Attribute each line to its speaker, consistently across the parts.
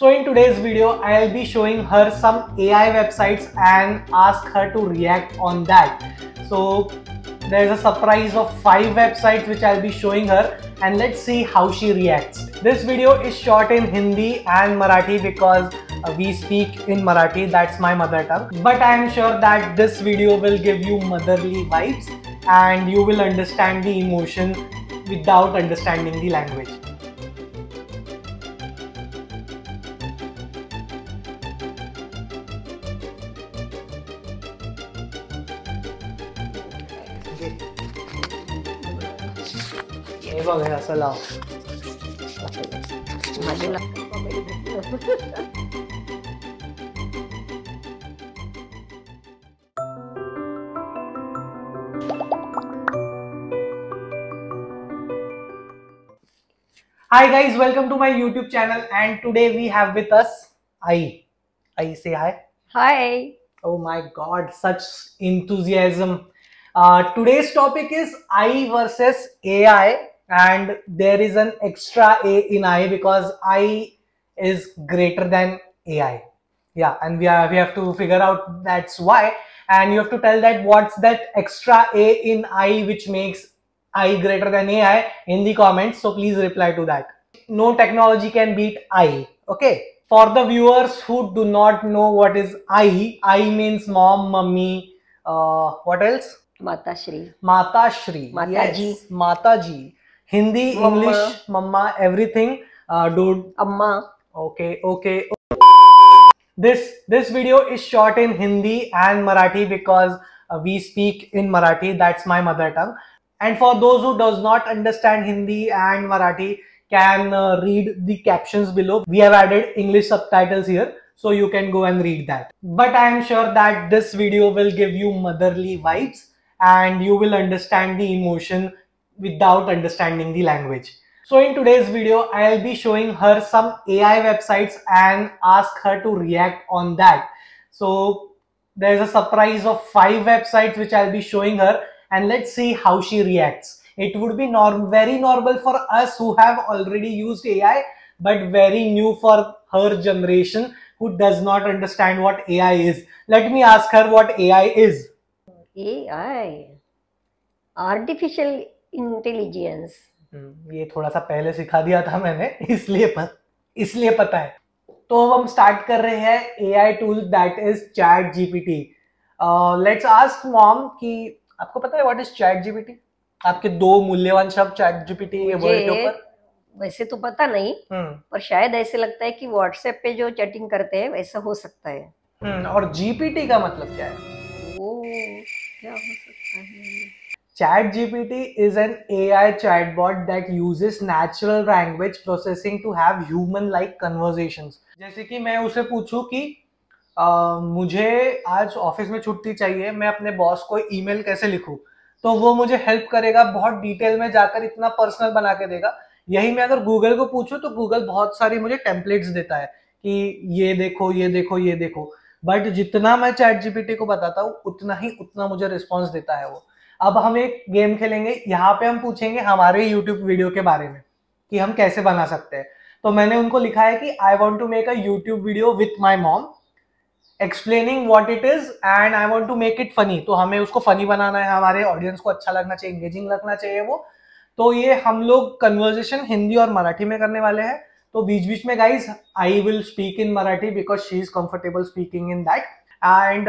Speaker 1: So in today's video, I'll be showing her some AI websites and ask her to react on that. So there's a surprise of 5 websites which I'll be showing her, and let's see how she reacts. This video is shot in Hindi and Marathi because we speak in Marathi, that's my mother tongue. But I am sure that this video will give you motherly vibes and you will understand the emotion without understanding the language. हे बघ हे असं लाव. Hi guys, welcome to my YouTube channel, and today we have with us Ai. Ai, say hi.
Speaker 2: Hi.
Speaker 1: Oh my god, such enthusiasm. Today's topic is I versus AI, and there is an extra A in I because I is greater than AI. Yeah, and we have to figure out that's why, and you have to tell that what's that extra A in I which makes I greater than AI in the comments. So please reply to that. No technology can beat I. Okay. For the viewers who do not know what is I means mom, mummy. What else?
Speaker 2: Matashri.
Speaker 1: Matashri.
Speaker 2: Mataji.
Speaker 1: Yes, Mataji. Hindi,
Speaker 2: Mama.
Speaker 1: English, Mama, everything. Dude.
Speaker 2: Amma.
Speaker 1: Okay. This video is shot in Hindi and Marathi because we speak in Marathi. That's my mother tongue. And for those who does not understand Hindi and Marathi, can read the captions below. We have added English subtitles here, so you can go and read that. But I am sure that this video will give you motherly vibes and you will understand the emotion without understanding the language. So in today's video, I'll be showing her some AI websites and ask her to react on that. So there's a surprise of 5 websites which I'll be showing her, and let's see how she reacts. It would be very normal for us who have already used AI, but very new for her generation who does not understand what AI is. Let me ask her what AI is.
Speaker 2: AI. Artificial Intelligence.
Speaker 1: ये थोड़ा सा पहले सिखा दिया था मैंने, इसलिए पता है. तो हम स्टार्ट कर रहे हैं AI tool that is chat GPT. Let's ask Maugham कि आपको पता है व्हाट इज चैट जीपीटी? आपके 2 मूल्यवान शब्द चैट जीपीटी के वर्ड के ऊपर.
Speaker 2: वैसे तो पता नहीं, पर शायद ऐसे लगता है कि व्हाट्सएप पे जो चैटिंग करते हैं वैसा हो सकता है.
Speaker 1: और जीपीटी का मतलब क्या है?
Speaker 2: वो क्या हो सकता है?
Speaker 1: Chat GPT is an AI chatbot that uses natural language processing to have human-like conversations. जैसे कि मैं उसे पूछूं कि मुझे आज ऑफिस में छुट्टी चाहिए, मैं अपने बॉस को ईमेल कैसे लिखूं, तो वो मुझे हेल्प करेगा, बहुत डिटेल में जाकर इतना पर्सनल बना के देगा. यही मैं अगर गूगल को पूछूं तो गूगल बहुत सारी मुझे टेम्पलेट्स देता है कि ये देखो. बट जितना मैं चैट जीपीटी को बताता हूँ उतना मुझे रिस्पॉन्स देता है वो. अब हम एक गेम खेलेंगे. यहाँ पे हम पूछेंगे हमारे यूट्यूब वीडियो के बारे में कि हम कैसे बना सकते हैं. तो मैंने उनको लिखा है कि I want to make a YouTube video with my mom explaining what it is and I want to make it funny. तो हमें उसको फनी बनाना है, हमारे ऑडियंस को अच्छा लगना चाहिए, एंगेजिंग लगना चाहिए वो. तो ये हम लोग कन्वर्सेशन हिंदी और मराठी में करने वाले हैं. तो बीच में guys I will speak in Marathi because she is comfortable speaking in that, and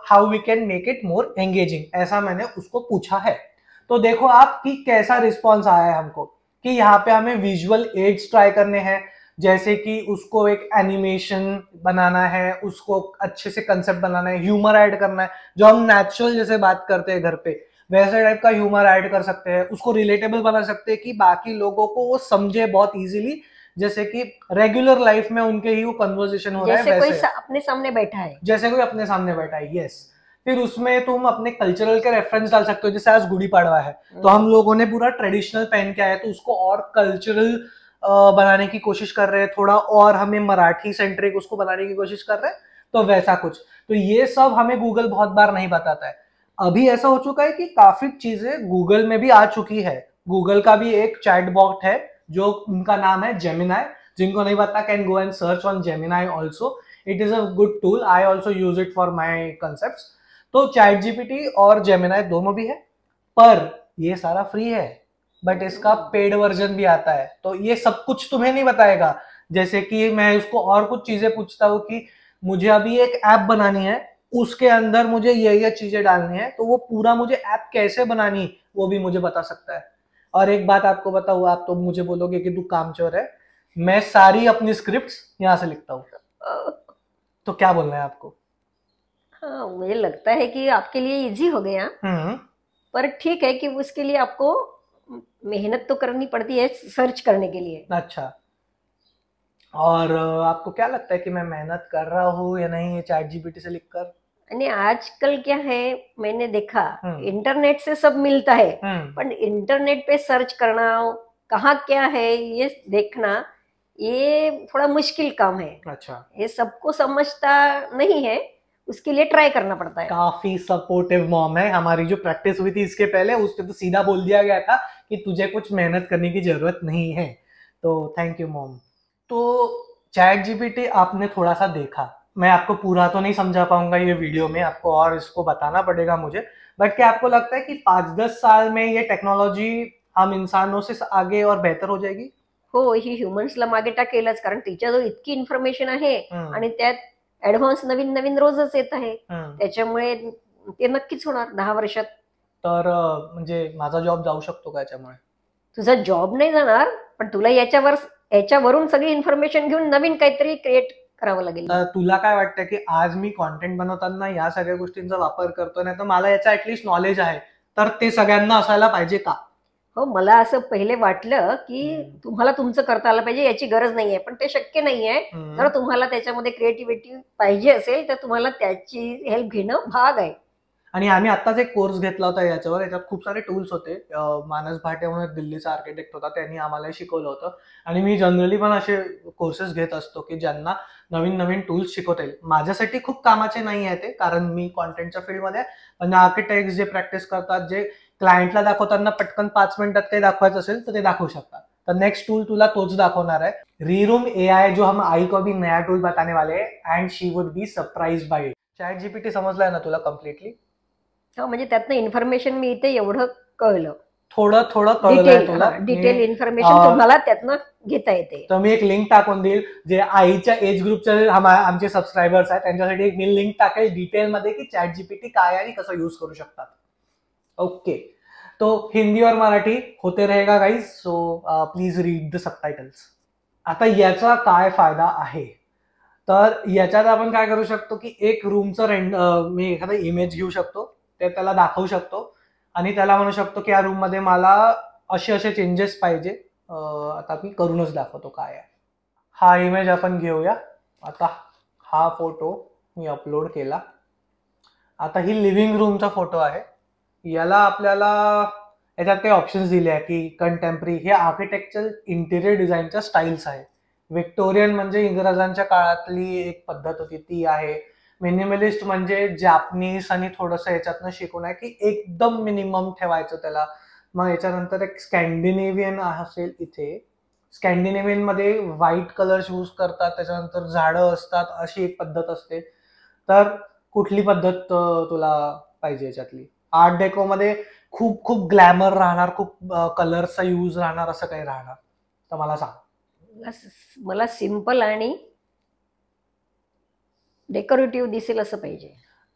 Speaker 1: how we can make it more engaging, ऐसा मैंने उसको पूछा है. तो देखो आप कि कैसा रिस्पॉन्स आया है हमको. कि यहाँ पे हमें विजुअल एड्स ट्राई करने हैं, जैसे कि उसको एक एनिमेशन बनाना है, उसको अच्छे से कंसेप्ट बनाना है, ह्यूमर ऐड करना है, जो हम नेचुरल जैसे बात करते हैं घर पे वैसे टाइप का ह्यूमर ऐड कर सकते हैं, उसको रिलेटेबल बना सकते हैं कि बाकी लोगों को वो समझे बहुत इजीली, जैसे कि रेगुलर लाइफ में उनके ही वो कन्वर्सेशन हो रहा है,
Speaker 2: जैसे कोई अपने सामने बैठा है,
Speaker 1: जैसे कोई अपने सामने बैठा है. यस. फिर उसमें तुम अपने कल्चरल के रेफरेंस डाल सकते हो. जैसे आज गुड़ी पाड़वा है तो हम लोगों ने पूरा ट्रेडिशनल पहन के आया, तो उसको और कल्चरल बनाने की कोशिश कर रहे हैं, थोड़ा और हमें मराठी सेंट्रिक उसको बनाने की कोशिश कर रहे हैं. तो वैसा कुछ. तो ये सब हमें गूगल बहुत बार नहीं बताता है. अभी ऐसा हो चुका है कि काफी चीजें गूगल में भी आ चुकी है. गूगल का भी एक चैटबॉट है जो उनका नाम है जेमिनाई. जिनको नहीं पता can go and search on Gemini also, it is a good tool, I also use it for my concept. तो चैट जीपीटी और जेमिनाई दोनों भी है, पर ये सारा फ्री है, बट इसका पेड वर्जन भी आता है। तो ये सब कुछ तुम्हें नहीं बताएगा। जैसे कि मैं उसको और कुछ चीजें पूछता हूँ कि मुझे अभी एक ऐप बनानी है, उसके अंदर मुझे ये चीजें डालनी है, तो वो पूरा मुझे ऐप कैसे बनानी वो भी मुझे बता सकता है। और एक बात आपको बताऊँ, आप तो मुझे बोलोगे कि तू कामचोर है, मैं सारी अपनी स्क्रिप्ट्स यहाँ से लिखता हूँ। तो क्या बोलना है आपको?
Speaker 2: हाँ, मुझे लगता है कि आपके लिए इजी हो गया, पर ठीक है कि उसके लिए आपको मेहनत तो करनी पड़ती है सर्च करने के लिए।
Speaker 1: अच्छा, और आपको क्या लगता है कि मैं मेहनत कर रहा हूँ या नहीं चैट जीपीटी से लिखकर?
Speaker 2: यानी आजकल क्या है, मैंने देखा इंटरनेट से सब मिलता है, पर इंटरनेट पे सर्च करना, कहाँ क्या है ये देखना, ये थोड़ा मुश्किल काम है।
Speaker 1: अच्छा,
Speaker 2: ये सबको समझता नहीं है, उसके लिए ट्राई करना पड़ता है।
Speaker 1: काफी सपोर्टिव मॉम है। हमारी जो प्रैक्टिस हुई थी इसके पहले, उसपे तो सीधा बोल दिया गया था कि तुझे कुछ मेहनत करने की जरूरत नहीं है। तो थैंक यू मॉम। तो चैट जीपीटी आपने थोड़ा सा देखा, मैं आपको पूरा तो नहीं समझा पाऊंगा ये वीडियो में, आपको और इसको बताना पड़ेगा मुझे। बट क्या आपको लगता है कि 5-10 साल में ये टेक्नॉलॉजी हम इंसानों से आगे और बेहतर हो जाएगी?
Speaker 2: हो, ही ह्युमन्सला मागे टाकेलच, कारण तिच्याजवळ इतकी इन्फॉर्मेशन आहे आणि त्यात ऍडव्हान्स नवीन नवीन रोजच येत आहे, त्याच्यामुळे ते नक्कीच होणार 10 वर्षात।
Speaker 1: तर म्हणजे माझा जॉब जाऊ शकतो का याच्यामुळे?
Speaker 2: तुझा जॉब नाही जाणार, पण तुला याच्यावरून सगळी इन्फॉर्मेशन घेऊन नवीन काहीतरी क्रिएट करावं लागेल।
Speaker 1: तुला काय वाटतं की आज मी कॉन्टेंट बनवताना या सगळ्या गोष्टींचा वापर करतो, नाही तर मला याचा ऍटलीस्ट नॉलेज आहे, तर ते सगळ्यांना असायला पाहिजे का?
Speaker 2: हो, मला असं पहिले वाटलं की तुम्हाला तुमचं करता आलं पाहिजे, याची गरज नाहीये, पण ते शक्य नाहीये। जर तुम्हाला त्याच्यामध्ये क्रिएटिव्हिटी पाहिजे असेल तर तुम्हाला त्याची हेल्प घेणं भाग आहे।
Speaker 1: आणि आम्ही आत्ताच एक कोर्स घेतला होता याच्यावर, याच्यात खूप सारे टूल्स होते। मानस भाटे म्हणून दिल्लीचा आर्किटेक्ट होता, त्यांनी आम्हाला शिकवलं होतं। आणि मी जनरली पण असे कोर्सेस घेत असतो की ज्यांना नवीन नवीन टूल्स शिकवता येईल। माझ्यासाठी खूप कामाचे नाही आहे ते, कारण मी कॉन्टेंटच्या फील्डमध्ये आहे, पण आर्किटेक्ट जे प्रॅक्टिस करतात, जे क्लायंटला दाखवताना पटकन 5 मिनिटात काही दाखवायचं असेल तर ते दाखवू शकतात। तर नेक्स्ट टूल तुला तोच दाखवणार आहे, रीरूम एआई, जो हम आई को भी नया टूल बताने वाले हैं and she would be surprised by it. Chat GPT समजलाय ना तुला कम्प्लिटली?
Speaker 2: म्हणजे त्यातनं इन्फॉर्मेशन मी इथे एवढं कळलं,
Speaker 1: थोडं थोडं कळलंय तुला,
Speaker 2: डिटेल इन्फॉर्मेशन तुम्हाला त्यातनं घेता येते।
Speaker 1: तर मी एक लिंक टाकून देईल, जे आईच्या एज ग्रुपचे आमचे सबस्क्रायबर्स आहेत त्यांच्यासाठी एक मी लिंक टाकेल डिटेलमध्ये की चॅट जीपीटी काय आणि कसं यूज करू शकतात। ओके, तो हिंदी और मराठी होते रहेगा guys, so please read the subtitles. आता याचा काय फायदा आहे, तर याच्यात आपण काय करू शकतो की एक रूमचं मी एखादा इमेज घेऊ शकतो, ते त्याला दाखवू शकतो आणि त्याला म्हणू शकतो की या रूम मध्ये मला असे असे चेंजेस पाहिजे। आता मी करूनच दाखवतो काय आहे। हा इमेज आपण घेऊया। आता हा फोटो मी अपलोड केला। आता ही लिव्हिंग रूमचा फोटो आहे। याला आपल्याला याच्यात काही ऑप्शन्स दिले आहे की कंटेम्पररी, हे आर्किटेक्चर इंटिरियर डिझाईनच्या स्टाईल्स आहे। विक्टोरियन म्हणजे इंग्रजांच्या काळातली एक पद्धत होती ती आहे। मिनिमलिस्ट म्हणजे जॅपनीज आणि थोडंसं याच्यातनं शिकून आहे की एकदम मिनिमम ठेवायचं त्याला। मग याच्यानंतर एक स्कॅन्डिनेव्हियन असेल, इथे स्कॅन्डिनेव्हियन मध्ये व्हाईट कलर्स यूज करतात, त्याच्यानंतर झाडं असतात, अशी एक पद्धत असते। तर कुठली पद्धत तुला पाहिजे याच्यातली? आर्ट डेको मध्ये खूप खूप ग्लॅमर राहणार, खूप कलर्सचा यूज राहणार, असं काही राहणार? तर मला सांग।
Speaker 2: मला सिंपल आणि डेकोरेटिव्ह दिसेल असं पाहिजे।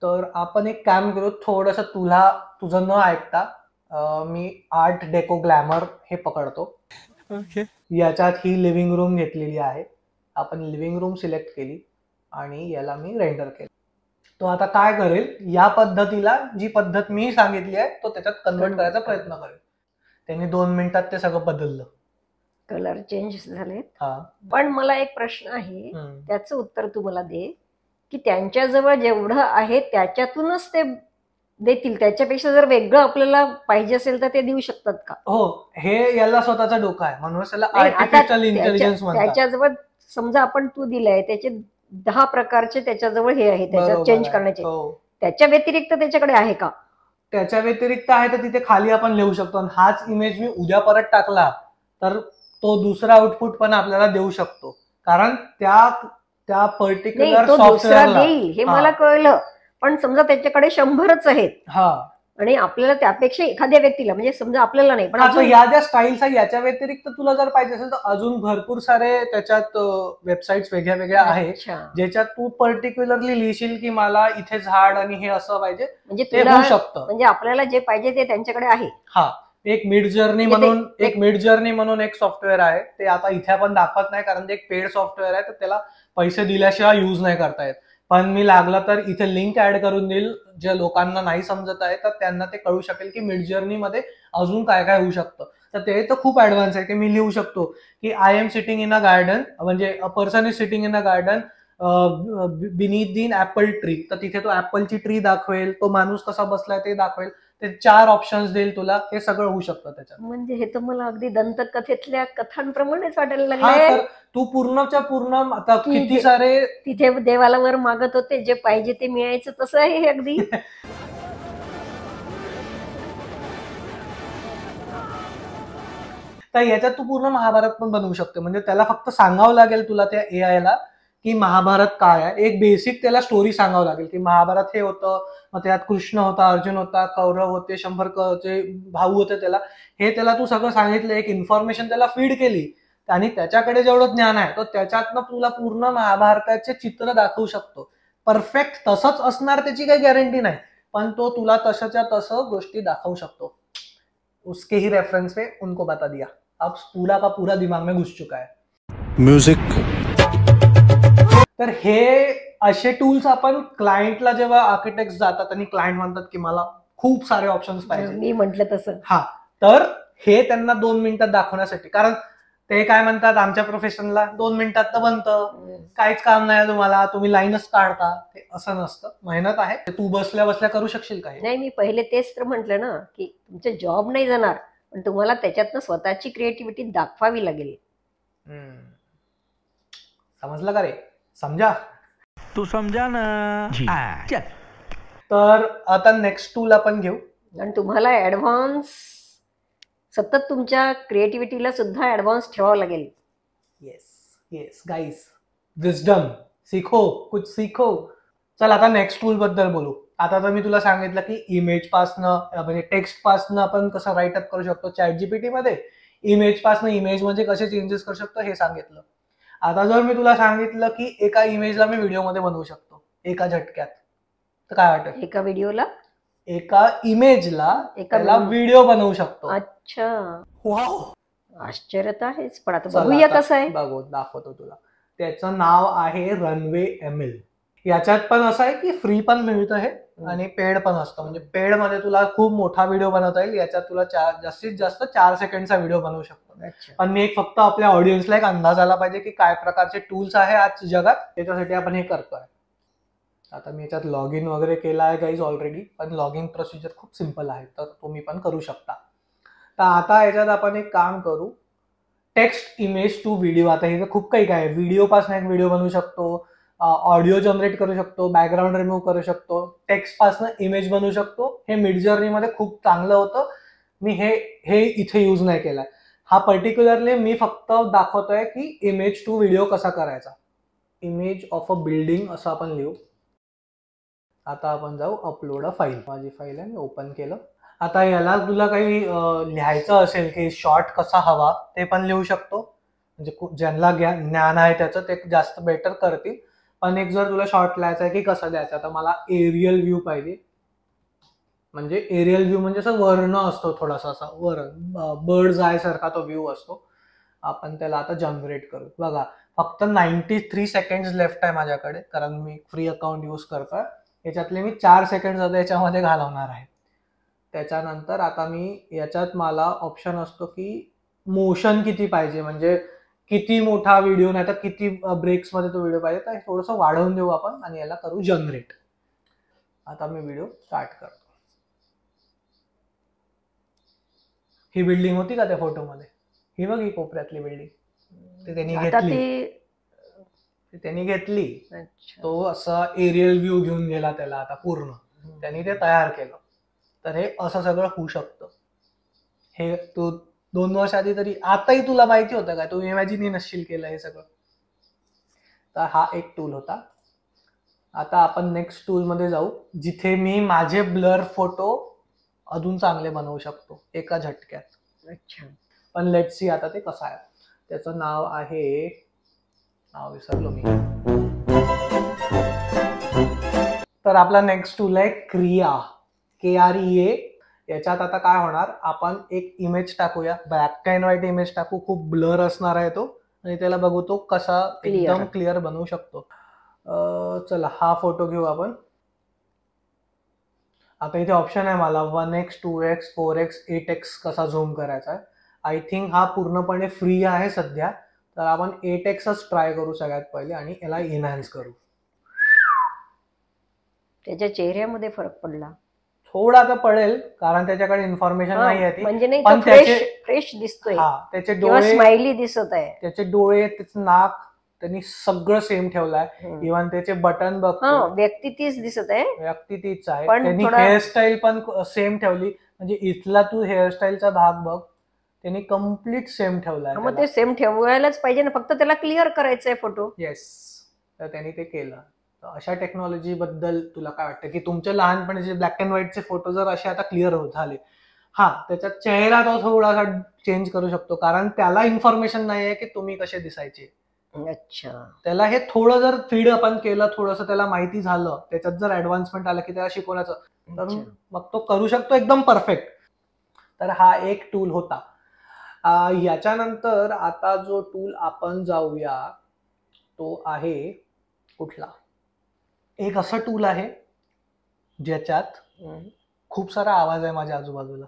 Speaker 1: तर आपण एक काम करू, थोडंसं तुझं न ऐकता मी आर्ट डेको ग्लॅमर हे पकडतो। ओके, याच्यात ही लिव्हिंग रूम घेतलेली आहे, आपण लिव्हिंग रूम सिलेक्ट केली आणि याला मी रेंडर केलं। तो आता काय करेल, या पद्धतीला जी पद्धत मी सांगितली आहे तो त्याच्यात कन्वर्ट करायचा प्रयत्न करेल। त्यांनी 2 मिनिटात ते सगळं बदललं,
Speaker 2: कलर चेंज झाले। पण मला एक प्रश्न आहे, त्याचं उत्तर तू मला दे की त्यांच्याजवळ जेवढं आहे त्याच्यातूनच ते देतील, त्याच्यापेक्षा जर वेगळं आपल्याला पाहिजे असेल तर ते देऊ शकतात का?
Speaker 1: हो, हे याला स्वतःचा डोका आहे, म्हणून त्याला आर्टिफिशियल इंटेलिजन्स म्हणतात।
Speaker 2: त्याच्याजवळ समजा आपण तू दिलाय, त्याचे 10 प्रकारचे त्याच्याजवळ हे आहे त्याच्यात चेंज करण्याचे, त्याच्या व्यतिरिक्त त्याच्याकडे आहे का?
Speaker 1: त्याच्या व्यतिरिक्त आहे तर तिथे खाली आपण लिहू शकतो। हाच इमेज मी उद्या परत टाकला तर तो दुसरा आउटपुट पण आपल्याला देऊ शकतो, कारण त्या पर्टिक्युलर
Speaker 2: सॉफ्टवेअरला देईल हे मला कळलं. पण समजा त्याच्याकडे 100च आहेत आणि आपल्याला त्यापेक्षा एखाद्या व्यक्तीला, म्हणजे समजा आपल्याला नाही, पण
Speaker 1: या ज्या स्टाईल्स आहे याच्या व्यतिरिक्त तुला जर पाहिजे असेल तर अजून भरपूर सारे त्याच्यात वेबसाईट्स वेगळ्या वेगळ्या आहेत ज्याच्यात तू पर्टिक्युलरली लिहिशील की मला इथे झाड आणि हे असं पाहिजे, म्हणजे ते होऊ शकतं.
Speaker 2: म्हणजे आपल्याला जे पाहिजे ते त्यांच्याकडे आहे.
Speaker 1: एक मिड जर्नी म्हणून एक सॉफ्टवेअर आहे, ते आता इथे आपण दाखवत नाही कारण ते एक पेड सॉफ्टवेअर आहे, तर त्याला पैसे दिल्याशिवाय युज नाही करता येत. पण मी लागला तर इथे लिंक ऍड करून देईल, ज्या लोकांना नाही समजत आहे तर त्यांना ते कळू शकेल की मिड जर्नी मध्ये अजून काय काय होऊ शकतं. तर ते तर खूप ऍडव्हान्स आहे की मी लिहू शकतो की I am sitting in a garden, म्हणजे a person is sitting in a garden beneath the apple tree, तर तिथे तो ऍपलची ट्री दाखवेल, तो माणूस कसा बसलाय ते दाखवेल, ते 4 ऑप्शन्स देईल तुला, हे सगळं होऊ शकतं त्याच्यात.
Speaker 2: म्हणजे हे तर मला अगदी दंतकथेतल्या कथांप्रमाणेच वाटायला लागले.
Speaker 1: तू पूर्णच्या पूर्ण आता किती सारे
Speaker 2: तिथे देवाला वर मागत होते, जे पाहिजे ते मिळायचं, तसं आहे हे अगदी.
Speaker 1: तर याच्यात तू पूर्ण महाभारत पण बनवू शकतो, म्हणजे त्याला फक्त सांगावं लागेल तुला त्या एआय ला की महाभारत काय आहे, एक बेसिक त्याला स्टोरी सांगावं लागेल की महाभारत हे होतं, मग त्यात कृष्ण होता, अर्जुन होता, कौरव होते, 100 भाऊ होते, त्याला तू सगळं सांगितलं, एक इन्फॉर्मेशन त्याला फीड केली आणि त्याच्याकडे जेवढं ज्ञान आहे तो त्याच्यातनं तुला पूर्ण महाभारताचे चित्र दाखवू शकतो. परफेक्ट तसंच असणार त्याची काही गॅरंटी नाही, पण तो तुला तशाच्या तसं गोष्टी दाखवू शकतो. उसके ही रेफरेंस पे उनको बता दिया, अब पूरा का पूरा दिमाग में घुस चुका है म्युझिक. तर हे असे टूल्स आपण क्लायंटला जेव्हा आर्किटेक्ट जातात आणि क्लायंट म्हणतात की मला खूप सारे ऑप्शन्स पाहिजे,
Speaker 2: मी म्हटलं तसं,
Speaker 1: तर हे त्यांना 2 मिनिटात दाखवण्यासाठी, कारण ते काय म्हणतात आमच्या प्रोफेशनला 2 मिनिटात तर बनतं, काहीच काम नाही तुम्हाला, तुम्ही लाईनच काढता, ते असं नसतं, मेहनत आहे, तू बसल्या बसल्या करू शकशील काही
Speaker 2: नाही. मी पहिले तेच तर म्हटलं ना की तुमचं जॉब नाही जाणार, पण तुम्हाला त्याच्यातनं स्वतःची क्रिएटिव्हिटी दाखवावी लागेल.
Speaker 1: समजलं का रे? समजा
Speaker 3: तू समजा ना. चल.
Speaker 1: तर आता नेक्स्ट टूल आपण घेऊ,
Speaker 2: आणि तुम्हाला ऍडव्हान्स सतत तुमच्या क्रिएटिव्हिटीला सुद्धा ऍडव्हान्स ठेवावं लागेल.
Speaker 1: येस गाईस, विजडम सीखो, कुछ सीखो. चल आता नेक्स्ट टूल बद्दल बोलू. आता तर मी तुला सांगितलं की इमेज पासनं, म्हणजे टेक्स्ट पासनं आपण कसं राईटअप करू शकतो चॅट जीपीटी मध्ये, इमेज पासनं इमेज म्हणजे कसे चेंजेस करू शकतो हे सांगितलं. आता जर मी तुला सांगितलं की एका इमेजला मी व्हिडिओमध्ये बनवू शकतो एका झटक्यात, तर काय वाटतं?
Speaker 2: एका व्हिडिओला,
Speaker 1: एका इमेजला एका व्हिडिओ बनवू शकतो.
Speaker 2: अच्छा,
Speaker 1: वाव,
Speaker 2: आश्चर्य आहेच. पण आता बघूया कसं आहे.
Speaker 1: बघू, दाखवतो तुला. त्याचं नाव आहे रनवे ML. याच्यात पण असं आहे की फ्री पण मिळतं हे आणि पेड पण असतं, म्हणजे पेड मध्ये तुला खूप मोठा व्हिडिओ बनवता येईल, याच्यात तुला जास्तीत जास्त 4 सेकंडचा व्हिडिओ बनवू शकतो. पण मी एक फक्त आपल्या ऑडियन्सला एक अंदाज आला पाहिजे की काय प्रकारचे टूल्स आहे आज जगात, त्याच्यासाठी आपण हे करतोय. आता मी याच्यात लॉग इन वगैरे केला आहे गाईज ऑलरेडी, पण लॉग इन प्रोसिजर खूप सिम्पल आहे, तर तुम्ही पण करू शकता. तर आता याच्यात आपण एक काम करू, टेक्स्ट इमेज टू व्हिडिओ. आता हे खूप काही काय, व्हिडिओ पासून एक व्हिडिओ बनवू शकतो, ऑडिओ जनरेट करू शकतो, बॅकग्राऊंड रिमूव्ह करू शकतो, टेक्स्ट पासून इमेज बनवू शकतो. हे मिड जर्नी मध्ये खूप चांगलं होतं, मी हे इथे यूज नाही केलाय. हा पर्टिक्युलरली मी फक्त दाखवतोय की इमेज टू व्हिडिओ कसा करायचा. इमेज ऑफ अ बिल्डिंग असं आपण लिहू. आता आपण जाऊ अपलोड अ फाईल. माझी फाईल आहे, मी ओपन केलं. आता याला तुला काही लिहायचं असेल की शॉर्ट कसा हवा ते पण लिहू शकतो, म्हणजे ज्यांना ज्ञान आहे त्याचं ते जास्त बेटर करतील. पण एक जर तुला शॉर्ट लिहायचा आहे की कसं द्यायचं, तर मला एरियल व्ह्यू पाहिजे, म्हणजे एरियल व्ह्यू म्हणजे असं वर्ण असतो थोडासा, असा वर बर्ड्स आय सारखा तो व्ह्यू असतो. आपण त्याला आता जनरेट करू. बघा, फक्त 93 सेकंड्स लेफ्ट आहे माझ्याकडे, कारण मी फ्री अकाउंट यूज करतोय. याच्यातले मी 4 सेकंड आता याच्यामध्ये घालवणार आहे. त्याच्यानंतर आता मी याच्यात मला ऑप्शन असतो की मोशन किती पाहिजे, म्हणजे किती मोठा व्हिडिओ नाही तर किती ब्रेक्स मध्ये तो व्हिडिओ पाहिजे, तर थोडंसं वाढवून देऊ आपण आणि याला करू जनरेट. आता मी व्हिडिओ स्टार्ट करतो. ही बिल्डिंग होती का त्या फोटोमध्ये, ही बघ, ही कोपऱ्यातली बिल्डिंग, त्यांनी घेतली. तो असा एरियल व्ह्यू घेऊन गेला त्याला, आता पूर्ण त्यांनी ते तयार केलं. तर हे असं सगळं होऊ शकतं. हे तू 2 वर्ष आधी तरी आताही तुला माहिती होतं का? तू इमॅजिनही नसशील केलं हे सगळं. तर हा एक टूल होता. आता आपण नेक्स्ट टूल मध्ये जाऊ, जिथे मी माझे ब्लर फोटो अजून चांगले बनवू शकतो एका झटक्यात.
Speaker 2: अच्छा.
Speaker 1: पण लेट्स सी आता ते कसं आहे. त्याचं नाव आहे, नाव विसरलो मी. तर आपला नेक्स्ट टूल आहे क्रिया, KREA. याच्यात आता काय होणार, आपण एक इमेज टाकूया, ब्लॅक अँड व्हाईट इमेज टाकू, खूप ब्लर असणार आहे तो, आणि त्याला बघू तो कसा एकदम क्लिअर बनवू शकतो. चला हा फोटो घेऊ आपण. आता इथे ऑप्शन आहे मला 1x 2x 4x 8x कसा झूम करायचा आहे. आय थिंक हा पूर्णपणे फ्री आहे सध्या, तर आपण 8xच ट्राय करू सगळ्यात पहिले आणि याला एनहान्स करू.
Speaker 2: त्याच्या चेहऱ्यामध्ये फरक पडला
Speaker 1: थोडा तर पडेल, कारण त्याच्याकडे इन्फॉर्मेशन नाही आहे ती,
Speaker 2: म्हणजे नाही,
Speaker 1: पण
Speaker 2: फ्रेश दिसतोय.
Speaker 1: त्याचे डोळे
Speaker 2: स्माइली दिसत आहे,
Speaker 1: त्याचे डोळे, त्याचं नाक, त्यांनी सगळं सेम ठेवलंय. इव्हन त्याचे बटन बघ,
Speaker 2: व्यक्ती तीच दिसत आहे,
Speaker 1: व्यक्ती तीच आहे. त्यांनी हेअरस्टाईल पण सेम ठेवली, म्हणजे इथला तू हेअरस्टाईलचा भाग बघ, त्यांनी कम्प्लीट सेम ठेवलाय.
Speaker 2: मग ते सेम ठेवायलाच पाहिजे ना, फक्त त्याला क्लिअर करायचंय फोटो.
Speaker 1: येस, तर त्यांनी ते केलं. अशा टेक्नॉलॉजी बद्दल तुला काय वाटतं, की तुमच्या लहानपणीचे ब्लॅक अँड व्हाईटचे फोटो जर असे आता क्लिअर झाले, त्याच्यात चेहरा तो थोडासा चेंज करू शकतो, कारण त्याला इन्फॉर्मेशन नाही आहे की तुम्ही कसे दिसायचे.
Speaker 2: अच्छा.
Speaker 1: त्याला हे थोडं जर फीड आपण केलं, थोडंसं त्याला माहिती झालं, त्याच्यात जर ऍडव्हान्समेंट आलं की त्याला शिकवण्याचं, तर मग तो करू शकतो एकदम परफेक्ट. तर हा एक टूल होता. याच्यानंतर आता जो टूल आपण जाऊया तो आहे कुठला, एक असं टूल आहे ज्याच्यात खूप सारा आवाज आहे माझ्या आजूबाजूला.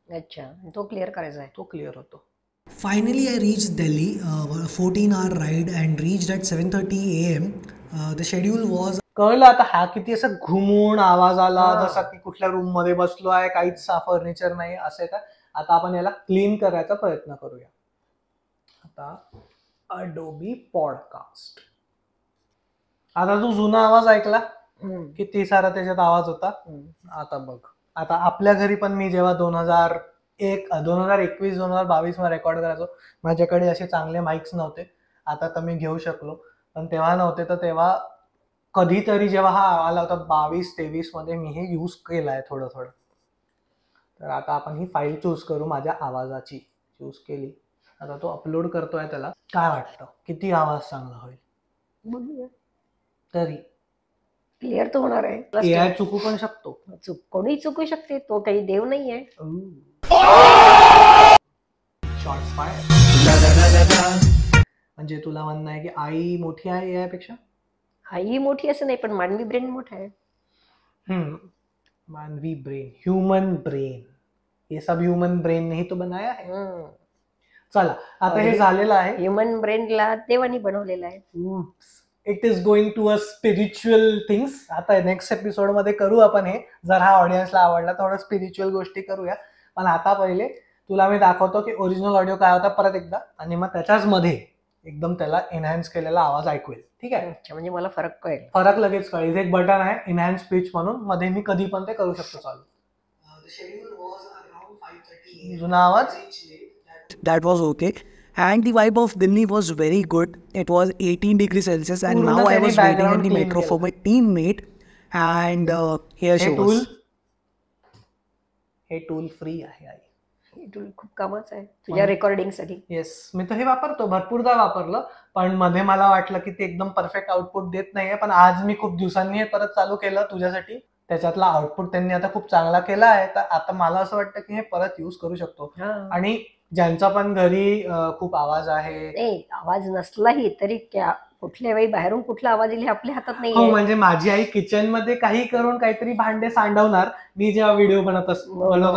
Speaker 2: अच्छा, तो क्लिअर करायचा आहे.
Speaker 1: तो क्लिअर होतो.
Speaker 4: Finally, I reached Delhi, 14-hour ride, and reached at 7:30 AM. The schedule was.
Speaker 1: कळलं आता हा किती असं घुमून आवाज आला, जसा की कुठल्या रूम मध्ये बसलो आहे, काहीच फर्निचर नाही असे का. आता आपण याला क्लीन करायचा प्रयत्न करूया. आता अडोबी पॉडकास्ट. आता तू जुना आवाज ऐकला, किती सारा त्याच्यात आवाज होता. आता बघ, आता आपल्या घरी पण मी जेव्हा 2021 2022 मध्ये रेकॉर्ड करायचो, माझ्याकडे असे चांगले माईक्स नव्हते. आता तर मी घेऊ शकलो, पण तेव्हा नव्हते. तर तेव्हा कधीतरी जेव्हा हा आला होता 22-23 मध्ये, मी हे यूज केलाय थोडं थोडं. तर आता आपण ही फाईल चूज करू, माझ्या आवाजाची चूज केली. आता तो अपलोड करतोय. त्याला काय वाटतं किती आवाज चांगला होईल
Speaker 2: बघूया.
Speaker 1: तरी
Speaker 2: क्लिअर तर होणार आहे.
Speaker 1: एआय चुकू पण शकतो,
Speaker 2: कोणी चुकू शकते, तो काही देव नाहीये.
Speaker 1: Shorts fire. म्हणजे तुला म्हणणं आहे की आई मोठी आहे एआय पेक्षा?
Speaker 2: आई मोठी असं नाही, पण मानवी ब्रेन मोठा आहे.
Speaker 1: मानवी ब्रेन, ह्यूमन ब्रेन, ये सब ह्यूमन ब्रेन ने ही तो बनाया है. चला आता हे झालेलं आहे.
Speaker 2: ह्यूमन ब्रेनला देवानी बनवलेलं आहे.
Speaker 1: It is going to a spiritual things. आता नेक्स्ट एपिसोड मध्ये करू आपण हे, जर हा ऑडियन्सला आवडला थोडं स्पिरिच्युअल गोष्टी करूया. पण आता पहिले तुला मी दाखवतो की ओरिजिनल ऑडिओ काय होता परत एकदा, आणि मग त्याच्याच मध्ये एकदम त्याला एनहान्स केलेला आवाज ऐकू येईल. ठीक आहे,
Speaker 2: म्हणजे मला फरक कळेल.
Speaker 1: फरक लगेच कळेल. एक बटन आहे एनहान्स स्पीच म्हणून, मध्ये मी कधी पण ते करू शकतो चालू. जुना आवाज.
Speaker 4: That was okay. And the vibe of Delhi was very good. It was 18 degrees Celsius, and now I was waiting in the metro for my teammate. And here she was.
Speaker 1: हे टूल फ्री आहे.
Speaker 2: हे tool खूप कामाचं आहे तुझ्या recording साठी.
Speaker 1: Yes, मी तर हे वापरतो, भरपूरदा वापरलं, पण मध्ये मला वाटलं की ते एकदम परफेक्ट आउटपुट देत नाहीये. पण आज मी खूप दिवसांनी हे परत चालू केलं तुझ्यासाठी. त्याच्यातला आउटपुट त्यांनी आता खूप चांगला केला आहे. तर आता मला असं वाटतं की हे परत यूज करू शकतो. आणि ज्यांचा पण घरी खूप आवाज आहे,
Speaker 2: आवाज नसलाही तरी कुठल्या वेळी बाहेरून कुठला आवाज येईल हे आपल्या हातात नाही.
Speaker 1: हो, म्हणजे माझी आई किचन मध्ये काही करून काहीतरी भांडे सांडवणार, मी जेव्हा व्हिडिओ बनवत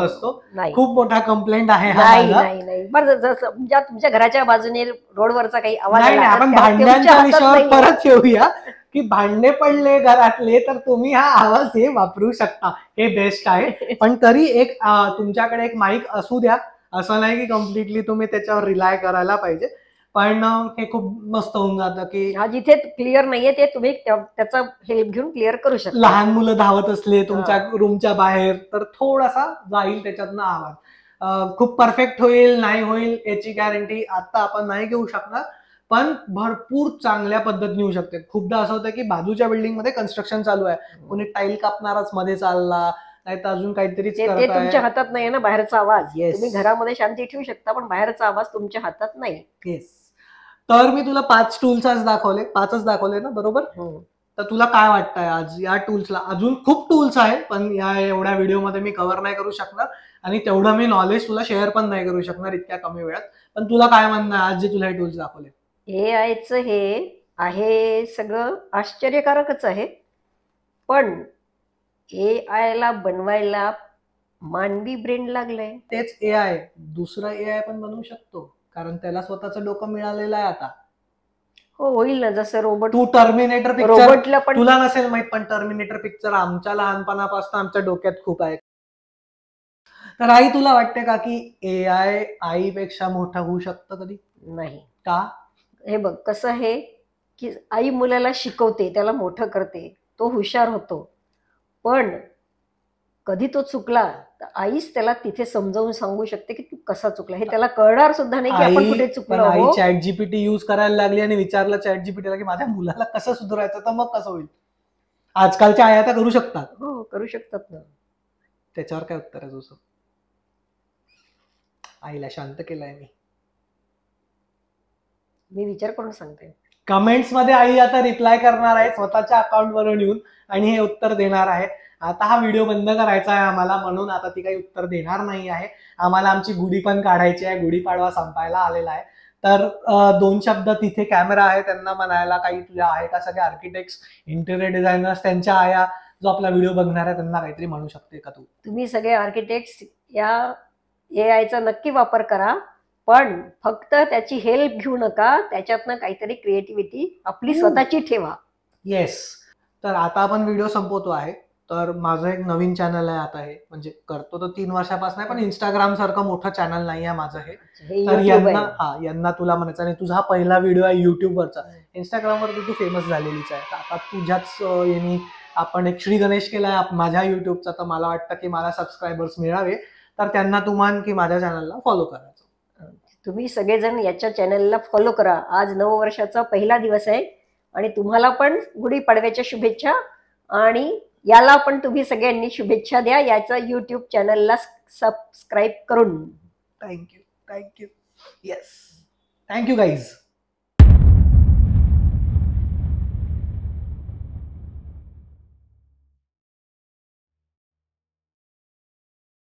Speaker 1: असतो. खूप मोठा कंप्लेंट आहे.
Speaker 2: नाही बरं, जसं तुमच्या घराच्या बाजूने रोडवरचा काही आवाज
Speaker 1: नाही, आपण भांड्यांच्या विषयावर परत येऊया की भांडे पडले घरातले तर तुम्ही हा आवाज हे वापरू शकता, हे बेस्ट आहे. पण तरी एक तुमच्याकडे एक माईक असू द्या, असं नाही की कम्प्लिटली तुम्ही त्याच्यावर रिलाय करायला पाहिजे. पण हे खूप मस्त होऊन जातं की
Speaker 2: जिथे क्लिअर नाहीये ते तुम्ही त्याचा हेल्प घेऊन क्लिअर करू शकता.
Speaker 1: लहान मुलं धावत असले तुमच्या रूमच्या बाहेर तर थोडासा जाईल त्याच्यातनं आवाज. खूप परफेक्ट होईल नाही होईल याची गॅरंटी आता आपण नाही घेऊ शकणार, पण भरपूर चांगल्या पद्धतीने होऊ शकते. खूपदा असं होतं की बाजूच्या बिल्डिंग मध्ये कन्स्ट्रक्शन चालू आहे, कोणी टाईल कापणारच मध्ये चालला, नाही तर अजून काहीतरी
Speaker 2: तुमच्या हातात नाही ना. बाहेरचा आवाज तुम्ही घरामध्ये शांती ठेवू शकता, पण बाहेरचा आवाज तुमच्या हातात नाही.
Speaker 1: येस. तर मी तुला 5 टूल्स दाखवले, 5च दाखवले ना, बरोबर? तर तुला काय वाटतंय आज या टूल्सला? अजून खूप टूल्स आहेत, पण या एवढ्या व्हिडिओमध्ये मी कव्हर नाही करू शकणार आणि तेवढं मी नॉलेज तुला शेअर पण नाही करू शकणार इतक्या कमी वेळात. पण तुला काय म्हणणं आहे आज जे तुला हे टूल्स दाखवले?
Speaker 2: एआयचं हे आहे सगळं आश्चर्यकारकच आहे, पण एआयला बनवायला मानवी ब्रेन लागलंय.
Speaker 1: तेच एआय दुसरं एआय पण बनवू शकतो, कारण त्याला स्वतःचं डोकं मिळालेलं आहे आता.
Speaker 2: हो, होईल ना. जसं रोबोट.
Speaker 1: तू टर्मिनेटर पिक्चर
Speaker 2: रोबोटला पण
Speaker 1: तुला नसेल माहित, पण टर्मिनेटर पिक्चर आमच्या लहानपणापासून आमच्या डोक्यात खूप आहे. तर आई तुला वाटते का की एआय आईपेक्षा मोठा होऊ शकतं कधी?
Speaker 2: नाही.
Speaker 1: का?
Speaker 2: हे बघ कसं आहे की आई मुलाला शिकवते, त्याला मोठं करते, तो हुशार होतो, पण कधी तो चुकला तर आईच त्याला तिथे समजावून सांगू शकते की तू कसा चुकला. हे त्याला कळणार सुद्धा नाही की आपण कुठे चुकलो.
Speaker 1: आई चॅट जीपीटी यूज करायला लागली आणि विचारलं चॅट जीपीटीला की माझ्या मुलाला कसं सुधारायचं, तर मग कसं होईल? आजकालच्या आया तर करू शकतात.
Speaker 2: हो, करू शकतात ना.
Speaker 1: त्याच्यावर काय उत्तर आहे तुझं? आईला शांत केलंय
Speaker 2: मी विचार करून सांगते.
Speaker 1: कमेंट्स मध्ये आई आता रिप्लाय करणार आहे स्वतःच्या अकाउंट वरून येऊन आणि हे उत्तर देणार आहे. आता हा व्हिडिओ बंद करायचा आहे आम्हाला, म्हणून आता ती काही उत्तर देणार नाही आहे. आम्हाला आमची गुढी पण काढायची आहे, गुढीपाडवा संपायला आलेला आहे. तर 2 शब्द तिथे कॅमेरा आहे त्यांना म्हणायला काही तुझ्या आहे का? सगळे आर्किटेक्ट्स, इंटेरियर डिझायनर्स, त्यांच्या आया जो आपला व्हिडिओ बघणार आहे त्यांना काहीतरी म्हणू शकते का तू?
Speaker 2: तुम्ही सगळे आर्किटेक्ट्स या एआयचा नक्की वापर करा, पण फक्त त्याची हेल्प घेऊ नका. त्याच्यातनं काहीतरी क्रिएटिव्हिटी आपली स्वतःची ठेवा.
Speaker 1: येस. तर आता आपण व्हिडिओ संपवतो आहे. तर माझं एक नवीन चॅनल आहे आता, हे म्हणजे करतो तर 3 वर्षापासून आहे, पण इंस्टाग्राम सारखं मोठं चॅनल नाही आहे माझं हे. तर यांना तुला म्हणायचं आणि तुझा पहिला व्हिडिओ आहे युट्यूबवरचा. इंस्टाग्रामवरती तू फेमस झालेलीच आहे. आता तुझ्याच यांनी आपण एक श्री गणेश केलाय माझ्या युट्यूबचा, तर मला वाटतं की मला सबस्क्रायबर्स मिळावे, तर त्यांना तू मान की माझ्या चॅनलला फॉलो करायचं.
Speaker 2: तुम्ही सगळेजण याच्या चॅनलला फॉलो करा. आज नववर्षाचा पहिला दिवस आहे आणि तुम्हाला पण गुढीपाडव्याच्या शुभेच्छा, आणि याला पण तुम्ही सगळ्यांनी शुभेच्छा द्या याचा युट्यूब चॅनलला सबस्क्राईब करून.
Speaker 1: थँक्यू. Yes, thank you guys.